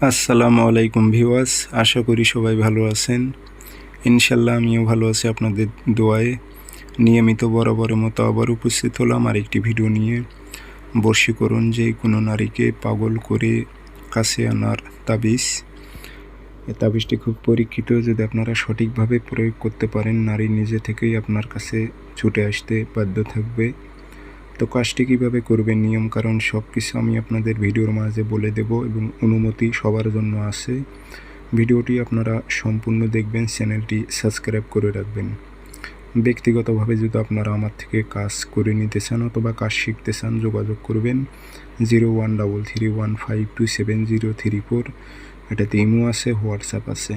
আসসালামু আলাইকুম ভিউয়ার্স, আশা করি সবাই ভালো আছেন। ইনশাল্লাহ আমিও ভালো আছি আপনাদের দোয়ায়। নিয়মিত বরাবরের মতো আবার উপস্থিত হলাম আরেকটি ভিডিও নিয়ে। বশীকরণ যে কোনো নারীকে পাগল করে কাছে আনার তাবিজ। এই তাবিজটি খুব পরীক্ষিত, যদি আপনারা সঠিকভাবে প্রয়োগ করতে পারেন নারী নিজে থেকেই আপনার কাছে ছুটে আসতে বাধ্য থাকবে। তো কাজটি কীভাবে করবেন, নিয়ম কারণ সব কিছু আমি আপনাদের ভিডিওর মাঝে বলে দেব এবং অনুমতি সবার জন্য আছে। ভিডিওটি আপনারা সম্পূর্ণ দেখবেন, চ্যানেলটি সাবস্ক্রাইব করে রাখবেন। ব্যক্তিগতভাবে যদি আপনারা আমার থেকে কাজ করে নিতে চান অথবা কাজ শিখতে চান, যোগাযোগ করবেন 013315270034। এটাতে ইমো আছে, হোয়াটসঅ্যাপ আছে।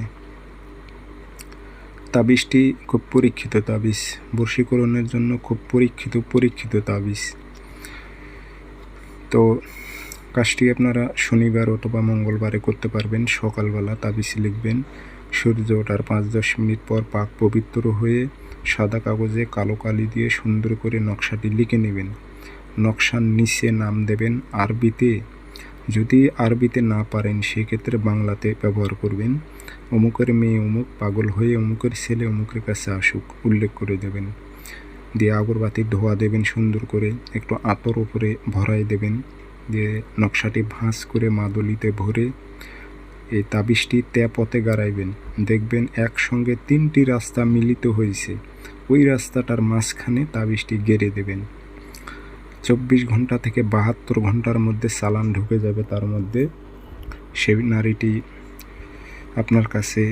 তাবিজটি খুব পরীক্ষিত তাবিজ, বশীকরণের জন্য খুব পরীক্ষিত তাবিজ। তো কাজটি আপনারা শনিবার অথবা মঙ্গলবারে করতে পারবেন। সকালবেলা তাবিজ লিখবেন, সূর্য ওঠার 5-10 মিনিট পর পাক পবিত্র হয়ে সাদা কাগজে কালো কালি দিয়ে সুন্দর করে নকশাটি লিখে নেবেন। নকশার নিচে নাম দেবেন আরবিতে। যদি আরবিতে না পারেন সেক্ষেত্রে বাংলাতে ব্যবহার করবেন। অমুকের মেয়ে অমুক পাগল হয়ে অমুকের ছেলে অমুকের কাছে আসুক উল্লেখ করে দেবেন। দিয়ে আগরবাতির ধোয়া দেবেন, সুন্দর করে একটু আতর উপরে ভরাই দেবেন। দিয়ে নকশাটি ভাঁজ করে মাদুলিতে ভরে এই তাবিজটি পথে গাড়াইবেন। দেখবেন একসঙ্গে 3টি রাস্তা মিলিত হয়েছে, ওই রাস্তাটার মাঝখানে তাবিজটি গেড়ে দেবেন। 24 ঘন্টা থেকে 72 ঘন্টার মধ্যে চালান ঢুকে যাবে, তার মধ্যে সে নারীটি আপনার কাছে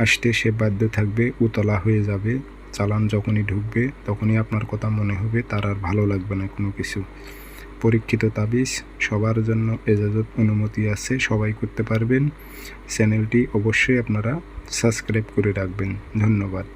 আসতে সে বাধ্য থাকবে, উতলা হয়ে যাবে। চালান যখনই ঢুকবে তখনই আপনার কথা মনে হবে, তার আর ভালো লাগবে না কোনো কিছু। পরীক্ষিত তাবিজ, সবার জন্য এজাজত অনুমতি আছে, সবাই করতে পারবেন। চ্যানেলটি অবশ্যই আপনারা সাবস্ক্রাইব করে রাখবেন। ধন্যবাদ।